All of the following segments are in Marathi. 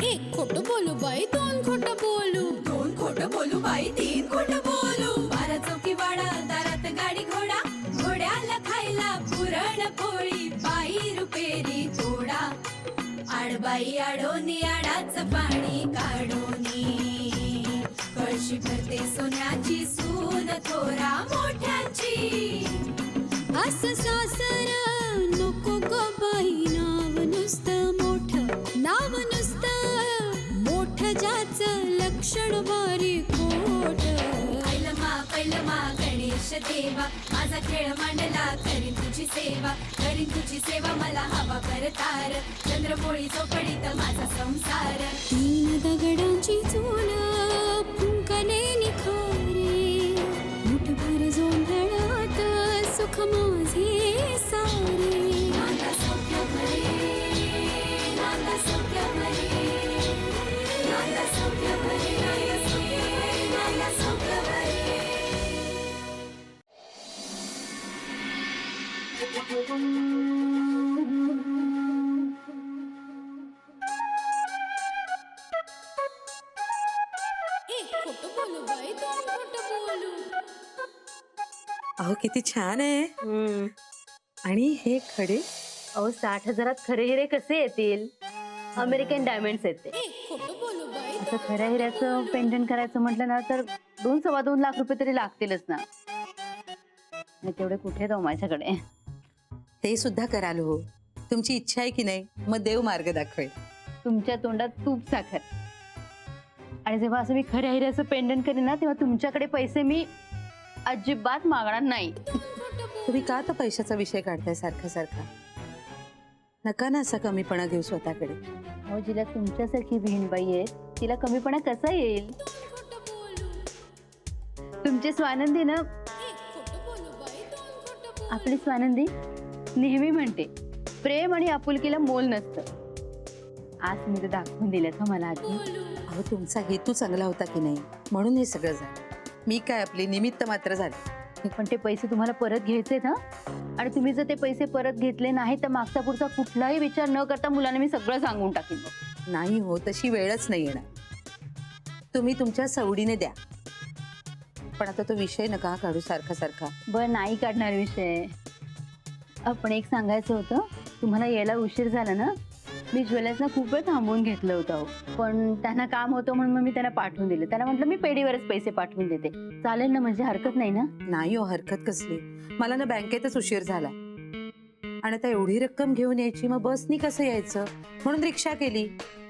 एक खोटं बोलू बाई, दोन खोटं बोलू, दोन खोटं बोलू बाई, तीन खोटं बोलू. बारा चौकी वाडा, दारात गाडी घोडा, घोड्याला खायला पुरण पोळी, बाई रुपेरी थोडा. आडबाई आडोनी आडाचं पाणी काढोनी, कळशी भरते सोन्याची सून थोरा मोठ्याची. असं सासर नको ग बाई, नाव नुसतं मोठं, नाव नुसतं मोठं, ज्याचं लक्षण भारी खोट. पैलमा गणेश देवा, माझा खेळ मांडला, करीन तुझी सेवा, करीन तुझी सेवा, मला हवा करतार, चंद्रपोळी चोपडीत माझा संसार. तीन दगडांची चूल फुंकले निखारे, मुठभर जोंधळात सुख माझे सारे. नांदा सौख्य भरे, नांदा सौख्य भरे, नांदा सौख्य भरे, नांदा सौख्य भरे. एक खोटं बोलू बाई, दोन खोटं बोलू. अहो किती छान आहे. आणि हे खडे? अहो 60,000 खरे हिरे कसे येतील? अमेरिकन डायमंड्स येते. एक खोटं बोलू बाई, असं खऱ्या हिऱ्याचं पेंडंट करायचं म्हटलं ना तर 2-2.25 लाख रुपये तरी लागतीलच ना. आणि तेवढे कुठे जाऊ माझ्याकडे? ते सुद्धा कराल हो. तुमची इच्छा आहे की नाही, मग देव मार्ग दाखवेल. तुमच्या तोंडात तूप साखर. आणि जेव्हा असं मी खऱ्या हिऱ्याचं पेंडंट करेन ना, तेव्हा तुमच्याकडे पैसे मी अजिबात मागणार नाही. तुम्ही का तर पैशाचा विषय काढताय सारखा सारखा? नका ना असा कमीपणा घेऊ स्वतःकडे. अहो जिला तुमच्यासारखी बहीणबाई आहे तिला कमीपणा कसा येईल? खोटं बोलू. तुमची स्वानंदी ना, एक खोटं बोलू बाई, दोन खोटं बोलू. आपली स्वानंदी नेहमी म्हणते प्रेम आणि आपुलकीला मोल नसतं. आज मी ते दाखवून दिलं का मला आधी? अहो तुमचा हेतू चांगला होता की नाही, म्हणून हे सगळं झालं. मी काय आपली निमित्त मात्र झाले. पण ते पैसे तुम्हाला परत घ्यायचे ना, आणि तुम्ही जर ते पैसे परत घेतले नाही तर मागचा पुढचा कुठलाही विचार न करता मुलांना मी सगळं सांगून टाकेन. नाही हो, तशी वेळच नाही येणार. तुम्ही तुमच्या सवडीने द्या, पण आता तो विषय नका काढू सारखा सारखा. बरं नाही काढणार विषय. आपण एक सांगायचं होतं, तुम्हाला यायला उशीर झाला ना, मी ज्वेलर्सना खूप वेळ थांबवून घेतलं होतं, पण त्यांना काम होतं म्हणून मग मी त्यांना पाठवून दिलं. त्यांना म्हटलं मी पेढीवरच पैसे पाठवून देते, चालेल ना? म्हणजे हरकत नाही ना? नाही हो, हरकत कसली. मला ना बँकेतच उशीर झाला, आणि आता एवढी रक्कम घेऊन यायची, मग बसनी कसं यायचं, म्हणून रिक्षा केली.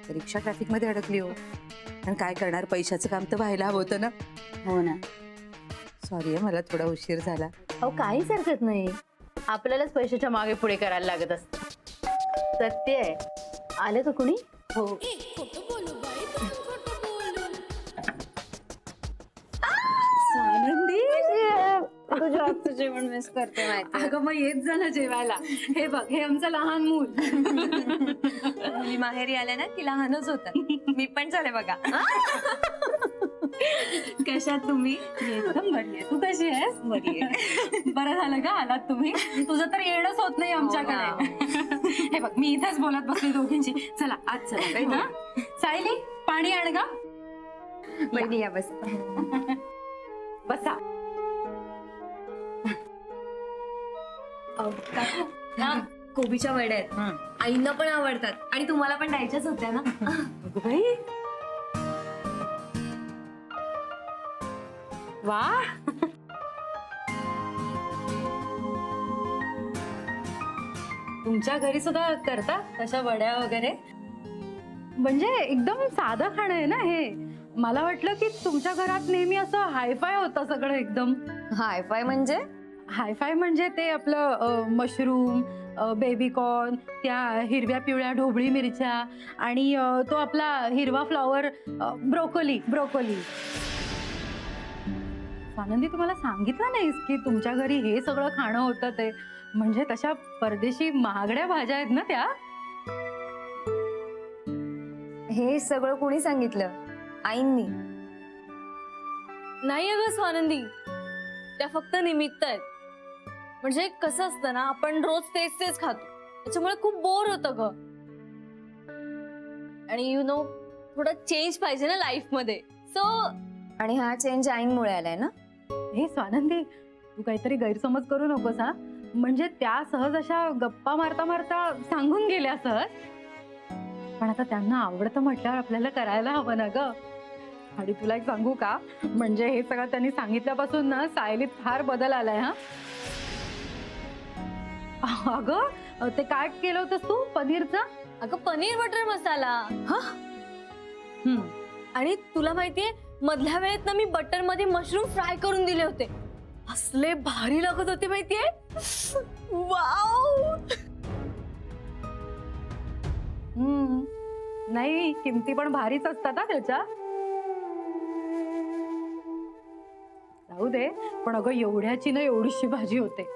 रिक्षा ट्रॅफिक मध्ये अडकली हो. आणि काय करणार, पैशाचं काम तर व्हायला हवं होतं ना. हो ना. सॉरी, मला थोडा उशीर झाला. अहो काहीच हरकत नाही, आपल्यालाच पैशाच्या मागे पुढे करायला लागत असतं. सत्य आहे. आलं का कुणी? हो. एक खोटं बोलू बाई, दोन खोटं बोलू. तुझ्या हातचं जेवण मिस करते माहिती. अगं मग येत जा ना जेवायला. हे बघ, हे आमचं लहान मूल. मी माहेरी आले ना की लहानच होतात. मी पण झाले बघा. कशात तुम्ही? एकदम बरी आहे. तू कशी आहेस? बरी आहे. बरं झालं का आलात तुम्ही. तुझं तर येणंच होत नाही आमच्याकडे. हे बघ, मी इथेच बोलत बसली दोघींची. चला आज चला. हा? सायली, पाणी आण गा. पहिली या बस. बसा. ना कोबीच्या वड्या आहेत. आईंना पण आवडतात आणि तुम्हाला पण द्यायच्याच होत्या ना. अगं बाई, वा, तुमच्या घरी सुद्धा करता तशा वड्या वगैरे? म्हणजे एकदम साधं खाणं आहे ना हे. मला वाटलं की तुमच्या घरात नेहमी असं हायफाय होतं सगळं एकदम. हायफाय म्हणजे? हायफाय म्हणजे ते आपलं मशरूम, बेबी कॉर्न, त्या हिरव्या पिवळ्या ढोबळी मिरच्या, आणि तो आपला हिरवा फ्लॉवर, ब्रोकोली. आनंदी, तुम्हाला सांगितलं नाहीस की तुमच्या घरी हे सगळं खाणं होतं ते? म्हणजे तशा परदेशी महागड्या भाज्या आहेत ना त्या. हे सगळं कोणी सांगितलं? आईंनी. नाही अगं स्वानंदी, त्या फक्त निमित्त आहेत. म्हणजे कसं असतं ना, आपण रोज तेच खातो, त्याच्यामुळे खूप बोर होतं ग. आणि यु नो थोडं चेंज पाहिजे ना लाईफ मध्ये. सो आणि हा चेंज आईंमुळे आलाय ना. हे स्वानंदी, तू काहीतरी गैरसमज करू नकोस हा. म्हणजे त्या सहज अशा गप्पा मारता मारता सांगून गेल्या सहज, पण आता त्यांना आवडतं म्हटल्यावर आपल्याला करायला हवं ना ग. आणि तुला एक सांगू का, म्हणजे हे सगळं त्यांनी सांगितल्यापासून ना सायलीत फार बदल आलाय हा. अगं ते काय केलं होतंस तू पनीरचं? अगं पनीर बटर मसाला. हा आणि तुला माहितीये मधल्या वेळेत ना मी बटर मध्ये मशरूम फ्राय करून दिले होते. असले भारी लागत होते माहितीये. वाव. नाही, किमती पण भारीच असतात ना त्याच्या. जाऊ दे, पण अगं एवढ्याची ना एवढीशी भाजी होते.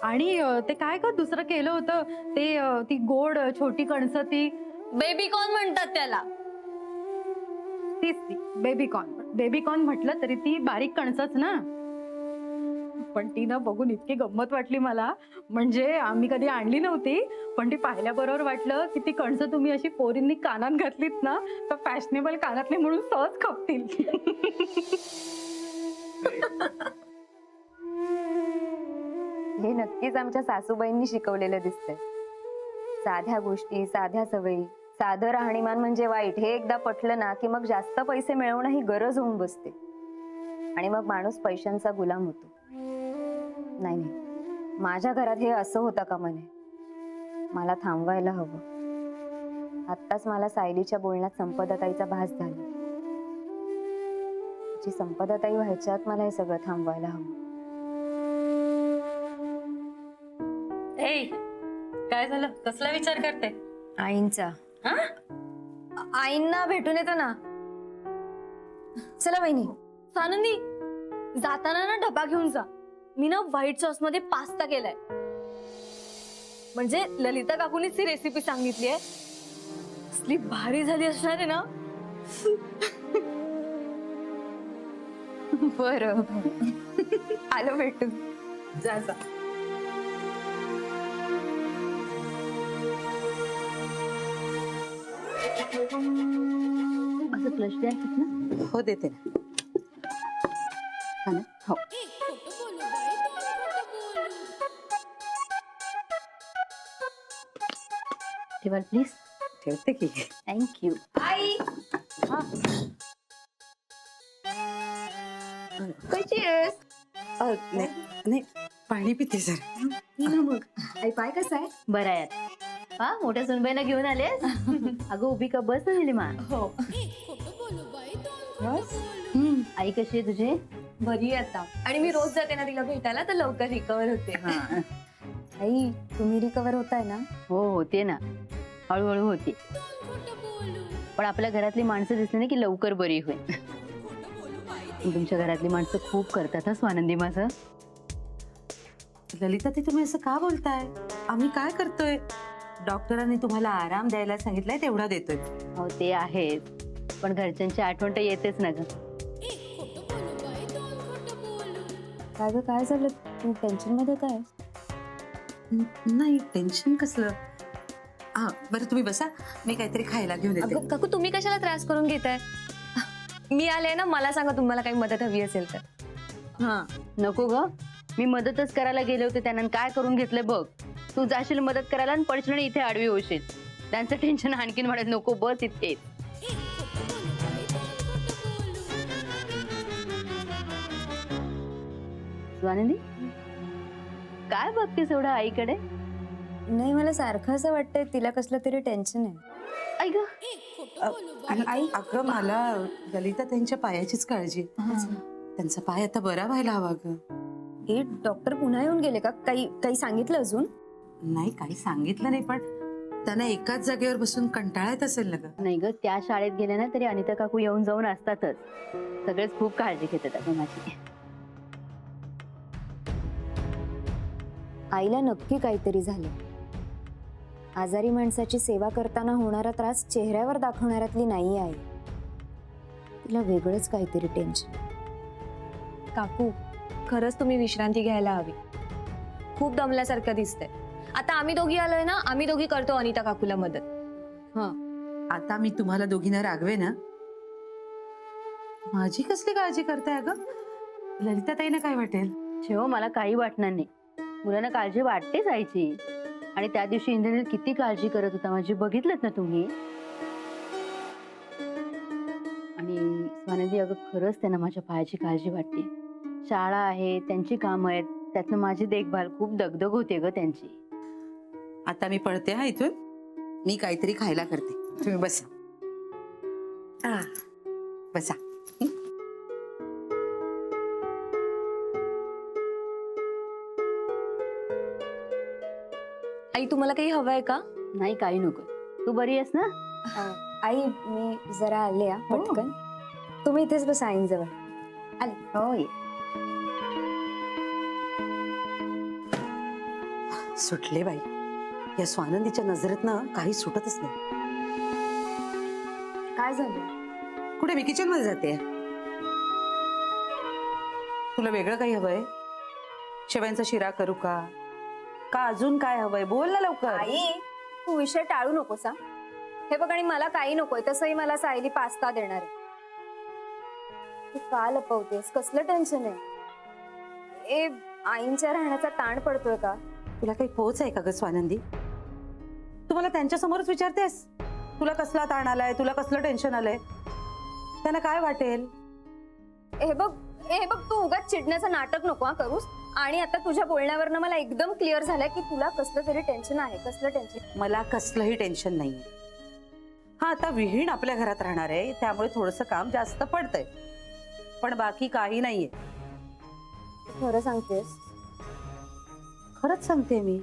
आणि ते काय का दुसरं केलं होतं ते ती गोड छोटी कणसं, ती बेबी कॉर्न म्हणतात त्याला. तीच ती बेबीकॉर्न. बेबीकॉर्न म्हटलं तरी ती बारीक कणसच ना. पण ती ना बघून इतकी गंमत वाटली मला. म्हणजे आम्ही कधी आणली नव्हती, पण ती पाहिल्याबरोबर वाटलं की ती कणसं तुम्ही अशी पोरींनी कानात घातलीत ना तर फॅशनेबल कानातली म्हणून सहज खपतील. हे नक्कीच आमच्या सासूबाईंनी शिकवलेलं दिसतंय. साध्या गोष्टी, साध्या सवयी, साधं राहणीमान म्हणजे वाईट हे एकदा पटलं ना की मग जास्त पैसे मिळवणं ही गरज होऊन बसते आणि मग माणूस पैशांचा गुलाम होतो. नाही नाही, माझ्या घरात हे असं होतं का म्हणे. मला थांबवायला हवं. आत्ताच मला सायलीच्या बोलण्यात संपदाताईचा भास झाला. जी संपदाताई व्हायच्यात मला हे सगळं थांबवायला हवं. ए काय झालं, कसला विचार करते? आईंचा. आईंना भेटून येतो ना. चला बहिणी. सानंदी, जाताना ना डबा घेऊन जा. मी ना व्हाईट सॉस मध्ये पास्ता केलाय. म्हणजे ललिता काकूनीच ही रेसिपी सांगितली आहे. असली भारी झाली असणार आहे ना. बरं आलो भेटून. जा जा. असं फ्लश द्या ना. हो देते ना. हा ना? हो. एक खोटं बोलू बाई, दोन खोटं बोलू. ठेवाल प्लीज. ठेवते की. थँक्यू. आई हा. कशी आहेस? नाही नाही, पाणी पिते जरा. मग आई पाय कसा आहे? बरं आहे. हा मोठ्या सुनबाईला घेऊन आलेस. अगं उभी का बस ना मा. हो एक खोटं बोलू बाई, दोन खोटं बोलू. आई कशी आहे तुझे? बरी आहे आता. आणि मी रोज जाते ना तिला भेटायला तर लवकर रिकवर होते. आई तुम्ही रिकवर होताय ना? हो होते ना, हळूहळू होते. दोन खोटं बोलू. पण आपल्या घरातली माणसं दिसली ना की लवकर बरी होईल. तुमच्या घरातली माणसं खूप करतात हा स्वानंदी माझं. ललिता, ते तुम्ही असं का बोलताय? आम्ही काय करतोय? डॉक्टरांनी तुम्हाला आराम द्यायला सांगितलाय तेवढा देतोय. हो ते आहेच, पण घरच्यांची आठवण तर येतेच ना ग. एक खोटं बोलू बाई, दोन खोटं बोलू. काय ग काय झालं? तू टेन्शन मध्ये काय? नाही, टेन्शन कसलं. हा बरं, तुम्ही बसा, मी काहीतरी खायला घेऊन येते. अगं काकू, तुम्ही कशाला त्रास करून घेताय? मी आले ना, मला सांगा तुम्हाला काही मदत हवी असेल तर. हा नको ग, मी मदतच करायला गेले होते त्यांना काय करून घेतलं बघ. तू जाशील मदत करायला आणि पडशील आणि इथे आडवी होशील. त्यांचं टेन्शन आणखीन वाढत नको, बस इथे. एक खोटं बोलू बाई, दोन खोटं बोलू. स्वानंदी काय बघतेस एवढं आईकडे? नाही, मला सारखं असं वाटतंय तिला कसलं तरी टेन्शन आहे. आई ग, एक खोटं बोलू बाई. आणि अगं, मला ललिता त्यांच्या पायाचीच काळजी. त्यांचा पाय आता बरा व्हायला हवा ग. हे डॉक्टर पुन्हा येऊन गेले का? काही सांगितलं अजून? नाही, काही सांगितलं नाही, पण त्यांना एकाच जागेवर बसून कंटाळा येत असेल ना ग. नाही ग, त्या शाळेत गेल्या ना तरी अनिता काकू येऊन जाऊन असतातच. सगळेच खूप काळजी घेतात अगं माझी. आईला नक्की काहीतरी झालं. आजारी माणसाची सेवा करताना होणारा त्रास चेहऱ्यावर दाखवणाऱ्यातली नाही आहे. तिला वेगळंच काहीतरी टेन्शन. काकू, खरंच तुम्ही विश्रांती घ्यायला हवी. खूप दमल्यासारखं दिसतंय. आता आम्ही दोघी आलोय ना, आम्ही दोघी करतो अनिता काकूला मदत. आता मी तुम्हाला दोघींना रागवे ना, माझी कसली काळजी करताय अगं? ललिताताईंना काय वाटेल? ठेव, मला काही वाटणार नाही. मुलांना काळजी वाटतेच आईची. आणि त्या दिवशी इंद्रनील किती काळजी करत होता माझी, बघितलंत ना तुम्ही. आणि स्वानंदी, अगं खरंच त्यांना माझ्या पायाची काळजी वाटते. शाळा आहे, त्यांची कामं आहेत, त्यातनं माझी देखभाल, खूप दगदग होते ग त्यांची. आता मी पळते हा इथून. मी काहीतरी खायला करते, तुम्ही बसा. बसा. आई तुम्हाला काही हवंय का? नाही, काही नको. तू बरी आहेस ना? आई मी जरा आले पटकन. तुम्ही इथेच बसा आईंजवळ. आले. हो ये. सुटले बाई, या स्वानंदीच्या नजरेतनं काही सुटतच नाही. काय झालं? कुठे? मी किचन मध्ये जाते. तुला वेगळं काही हवंय? शेवयांचा शिरा करू का अजून काय हवंय? बोल ना लवकर. आई तू विषय टाळू नकोस हा. हे बघ, आणि मला काही नकोय. तसंही मला सायली पास्ता देणार आहे. तू का लपवतेस? कसलं टेन्शन आहे? ए, आईंच्या राहण्याचा ताण पडतोय का? तुला काही पोच आहे का ग स्वानंदी? तुम्हाला त्यांच्या समोरच विचारतेस तुला कसला ताण आलाय, तुला कसलं टेन्शन आलंय? त्यांना काय वाटेल? हे बघ तू उगाच चिडण्याचं नाटक नको हा करूस. आणि आता तुझ्या बोलण्यावरनं मला एकदम क्लिअर झालंय की तुला कसलं तरी टेन्शन आहे. कसलं टेन्शन? मला कसलंही टेन्शन नाहीये. हा, आता विहीण आपल्या घरात राहणार आहे, त्यामुळे थोडंसं काम जास्त पडतंय, पण बाकी काही नाहीये. खरं सांगतेस? खरंच सांगते मी.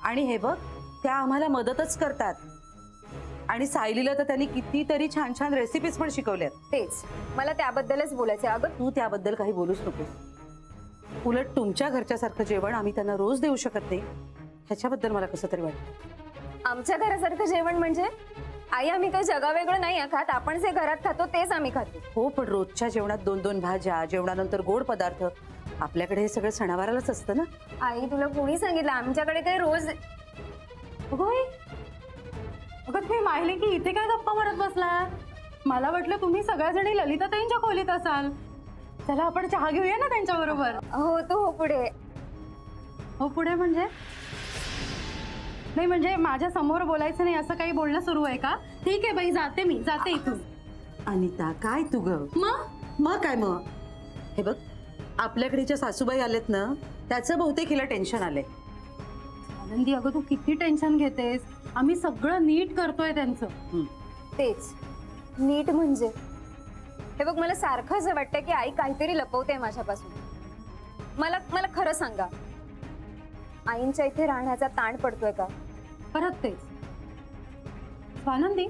आणि हे बघ, त्या आम्हाला मदतच करतात. आणि सायलीला तर त्यांनी कितीतरी छान छान रेसिपीज पण शिकवल्यात. तेच मला त्याबद्दलच बोलायचंय. अगं तू त्याबद्दल काही बोलूच नकोस. उलट तुमच्या घरच्यासारखं जेवण आम्ही त्यांना रोज देऊ शकत नाही, ह्याच्याबद्दल मला कसं तरी वाटतं. आमच्या घरासारखं जेवण म्हणजे? आई आम्ही काही जगावेगळं नाही खात. आपण जे घरात खातो तेच आम्ही खातो. हो, पण रोजच्या जेवणात 2-2 भाज्या, जेवणानंतर गोड पदार्थ, आपल्याकडे हे सगळं सणावारालाच असतं ना. आई तुला कोणी सांगितलं? आमच्याकडे काही रोज. अगं तुम्ही माहिले की इथे काय गप्पा मारत बसला? मला वाटलं तुम्ही सगळ्याजणी ललिताताईंच्या खोलीत असाल. चला आपण चहा घेऊया ना त्यांच्या बरोबर. हो तू हो पुढे. हो पुढे म्हणजे? नाही म्हणजे माझ्या समोर बोलायचं नाही असं काही बोलणं सुरू आहे का? ठीक आहे बाई, जाते मी, जाते इथून. अनिता, काय तू ग? मग काय मग? हे बघ, आपल्याकडे सासूबाई आलेत ना, त्याचं बहुतेक हिला टेन्शन आलंय. आनंदी, अगं तू किती टेन्शन घेतेस? आम्ही सगळं नीट करतोय त्यांचं. तेच नीट म्हणजे? हे बघ, मला सारखं असं वाटतं की आई काहीतरी लपवते माझ्यापासून. मला खरं सांगा, आईंच्या इथे राहण्याचा ताण पडतोय का? परत तेच. स्वानंदी,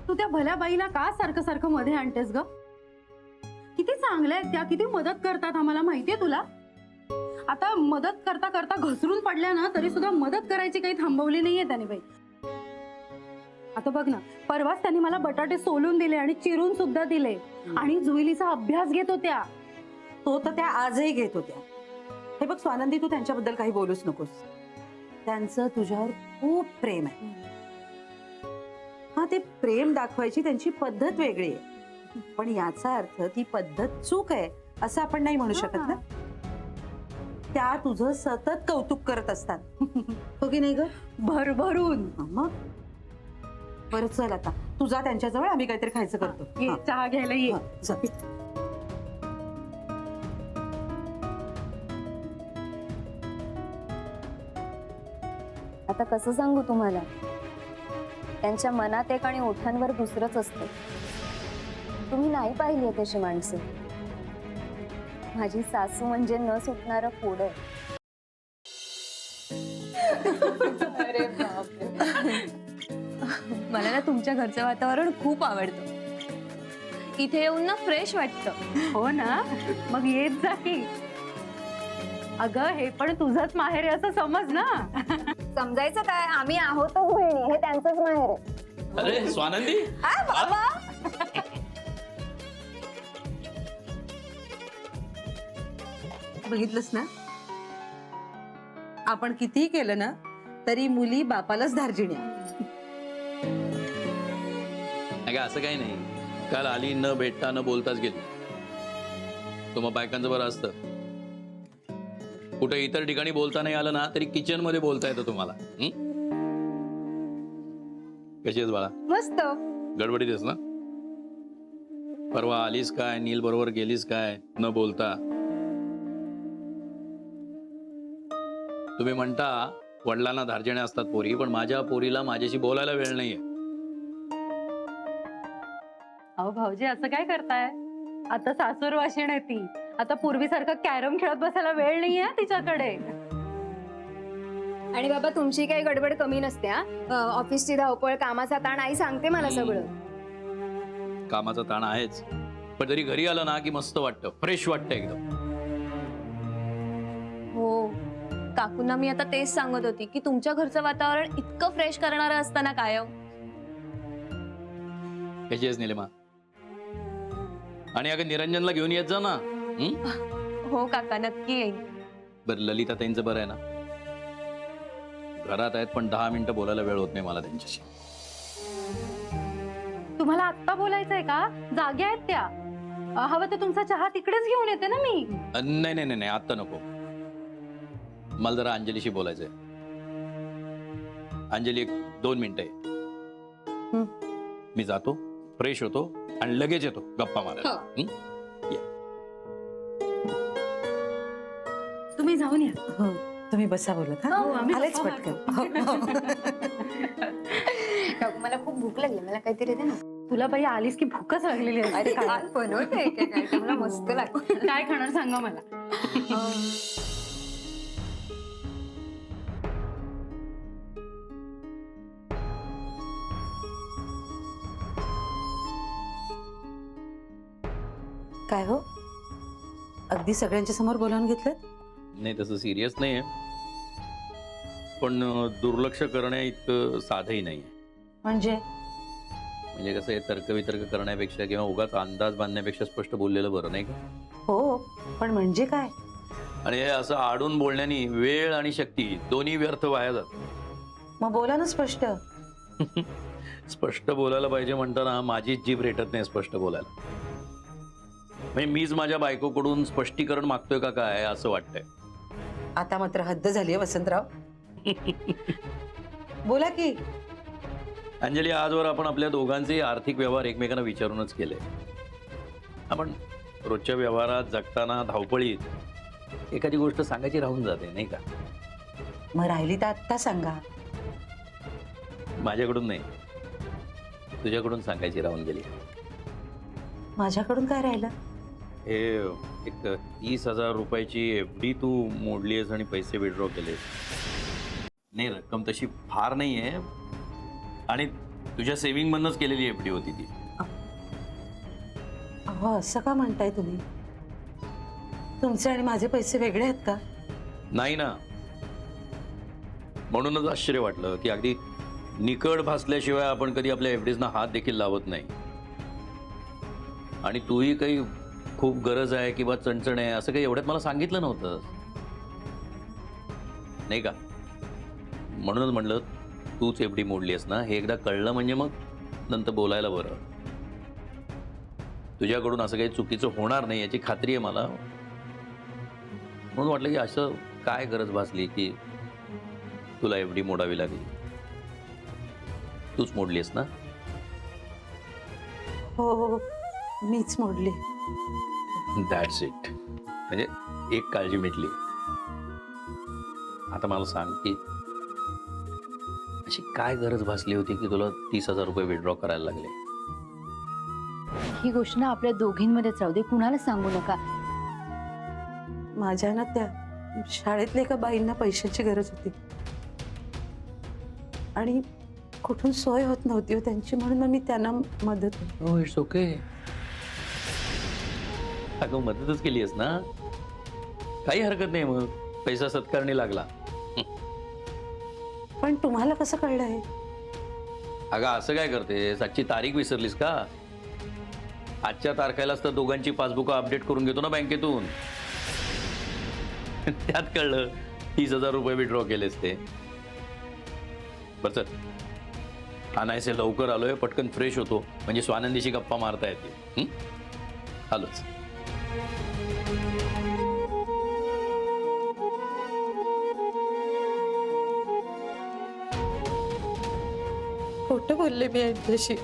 तू त्या भल्या बाईला का सारखं सारखं मध्ये आणतेस ग? किती चांगल्या आहेत त्या, किती मदत करतात आम्हाला, माहितीये तुला? आता मदत करता करता घसरून पडल्या ना तरी सुद्धा मदत करायची काही थांबवली नाहीये त्याने बाई. आता बघ ना, परवाच त्यांनी मला बटाटे सोलून दिले आणि चिरून सुद्धा दिले. आणि जुईलीचा अभ्यास घेत होत्या. तो तर त्या आजही घेत होत्या. हे बघ स्वानंदी, तू त्यांच्याबद्दल काही बोलूच नकोस. त्यांचं तुझ्यावर खूप प्रेम आहे. हा, ते प्रेम दाखवायची त्यांची पद्धत वेगळी आहे, पण याचा अर्थ ती पद्धत चूक आहे असं आपण नाही म्हणू शकत ना. त्या तुझं सतत कौतुक करत असतात, हो की नाही ग? भरभरून. मग बरं, चल आता तू जा त्यांच्याजवळ, आम्ही काहीतरी खायचं करतो. ये, चहा घ्यायला ये. जा. आता कसं सांगू तुम्हाला? त्यांच्या मनात एक आणि ओठांवर दुसरंच असतं. तुम्ही नाही पाहिली तशी माणसं. माझी सासू म्हणजे न सुटणारं फोड आहे. मला ना तुमच्या घरचं वातावरण खूप आवडतं. इथे येऊन ना फ्रेश वाटतं. हो ना, मग येत जा की. अगं, हे पण तुझंच माहेर आहे असं समज ना. समजायचं काय, आम्ही आहोतच बहिणी, हे त्यांचंच माहेर आहे. अरे स्वानंदी, बघितलंस ना, आपण कितीही केलं ना तरी मुली बापालाच धार्जिण्या. अगं असं काही नाही, काल आली न भेटता न बोलताच गेली. मग बायकांचं बरं असतं, कुठे इतर ठिकाणी बोलता नाही आलं ना तरी किचन मध्ये बोलता येतं तुम्हाला. कशी आहेस बाळा? मस्त. गडबडीत आहेस ना? परवा आलीस काय, नील बरोबर गेलीस काय न बोलता? तुम्ही म्हणता वडिलांना धार्जणे असतात पोरी, पण माझ्या पोरीला माझ्याशी बोलायला वेळ नाहीये. अहो भाऊजी असं काय करताय? आता सासूर वाशिण आहे ती. आता पूर्वीसारखं कॅरम खेळत बसायला वेळ नाहीये तिच्याकडे. आणि बाबा तुमची काही गडबड कमी नसते हा. ऑफिसची धावपळ, कामाचा ताण, आई सांगते मला सगळं. कामाचा ताण आहेच, पण तरी घरी आलं ना की मस्त वाटतं, फ्रेश वाटतं एकदम. हो, काकूंना मी आता तेच सांगत होती की तुमच्या घरचं वातावरण इतकं फ्रेश करणारं असताना कायम. कशी आहेस निलिमा? आणि अगं निरंजनला घेऊन येत जा ना. हो काका, नक्की येईन. बरं ललिता त्यांचं बरं आहे ना? घरात आहेत पण 10 मिनिटं बोलायला वेळ होत नाही मला त्यांच्याशी. तुम्हाला आत्ता बोलायचंय का? जाग्या आहेत त्या. हवं तर तुमचा चहा तिकडेच घेऊन येते ना मी. नाही नाही नाही, आत्ता नको. मला जरा अंजलीशी बोलायचंय. अंजली 1-2 मिनिटं आहे. मी जातो, फ्रेश होतो आणि लगेच येतो गप्पा मारायला. तुम्ही जाऊन या. हो, तुम्ही बसा बोलत. हो, आम्ही आलेच बसा पटकन. मला खूप भूक लागली, मला काहीतरी दे ना. तुला बाई आलीस की भूकच लागलेली असते. अरे काय बनवते, काय मला मस्त लागतं. काय खाणार सांगा मला. काय हो, अगदी सगळ्यांच्या समोर बोलावून घेतलं? नाही तसं सिरियस नाही आहे, पण दुर्लक्ष करण्या इतकं साधंही नाही. म्हणजे म्हणजे कसं आहे, तर्कवितर्क करण्यापेक्षा किंवा उगाच अंदाज बांधण्यापेक्षा स्पष्ट बोललेलं बरं नाही का? हो, पण म्हणजे काय? आणि हे असं आडून बोलण्याने वेळ आणि शक्ती दोन्ही व्यर्थ वाया जात. मग बोला ना स्पष्ट. स्पष्ट बोलायला पाहिजे म्हणताना माझीच जीभ रेटत नाही स्पष्ट बोलायला. म्हणजे मीच माझ्या बायकोकडून स्पष्टीकरण मागतोय का काय असं वाटतंय. आता मात्र हद्द झाली वसंतराव. बोला की. अंजली, आजवर आपण आपल्या दोघांचे आर्थिक व्यवहार एकमेकांना विचारूनच केले. आपण रोजच्या व्यवहारात जगताना धावपळीत एखादी गोष्ट सांगायची राहून जाते नाही का? मग राहिली तर आत्ता सांगा. माझ्याकडून नाही, तुझ्याकडून सांगायची राहून गेली. माझ्याकडून काय राहिलं? हे एक 30,000 रुपयाची FD तू मोडलीस आणि पैसे विड्रॉ केलेस. नाही, रक्कम तशी फार नाही आहे आणि तुझ्या सेव्हिंग मधनच केलेली FD होती ती. अहो असं का म्हणताय तुम्ही? तुमचे आणि माझे पैसे वेगळे आहेत का? नाही ना, म्हणूनच आश्चर्य वाटलं की अगदी निकड भासल्याशिवाय आपण कधी आपल्या FDsना हात देखील लावत नाही. आणि तूही काही खूप गरज आहे किंवा चणचण आहे असं काही एवढ्यात मला सांगितलं नव्हतं नाही का? म्हणूनच म्हणलं तूच FD मोडलीस ना, हे एकदा कळलं म्हणजे मग नंतर बोलायला बरं. तुझ्याकडून असं काही चुकीचं होणार नाही याची खात्री आहे मला. म्हणून वाटलं की असं काय गरज भासली की तुला FD मोडावी लागली. तूच मोडलीस ना? हो, मीच मोडली. That's it. म्हणजे एक काळजी मिटली. आता मला सांग की अशी काय गरज भासली होती की तुला 30,000 रुपये विड्रॉ करायला लागले? ही गोष्ट ना आपल्या दोघींमध्येच राहू दे, कुणाला सांगू नका. माझ्या ना त्या शाळेतल्या एका बाईंना पैशाची गरज होती आणि कुठून सोय होत नव्हती त्यांची, म्हणून मग मी त्यांना मदत. हो, इट्स ओके. अगं मदतच केली आहेस ना, काही हरकत नाही. मग पैसा सत्कारणी लागला. पण तुम्हाला कसं कळलं हे? अगं असं काय करते, आजची तारीख विसरलीस का? आजच्या तारखेलाच तर दोघांची पासबुक अपडेट करून घेतो ना बँकेतून. त्यात कळलं 30,000 रुपये विड्रॉ केलेस ते. बरं चल, अनायसे लवकर आलोय, पटकन फ्रेश होतो म्हणजे स्वानंदीशी गप्पा मारता येतील. आलोच. खोटं बोलले मी यांच्याशी.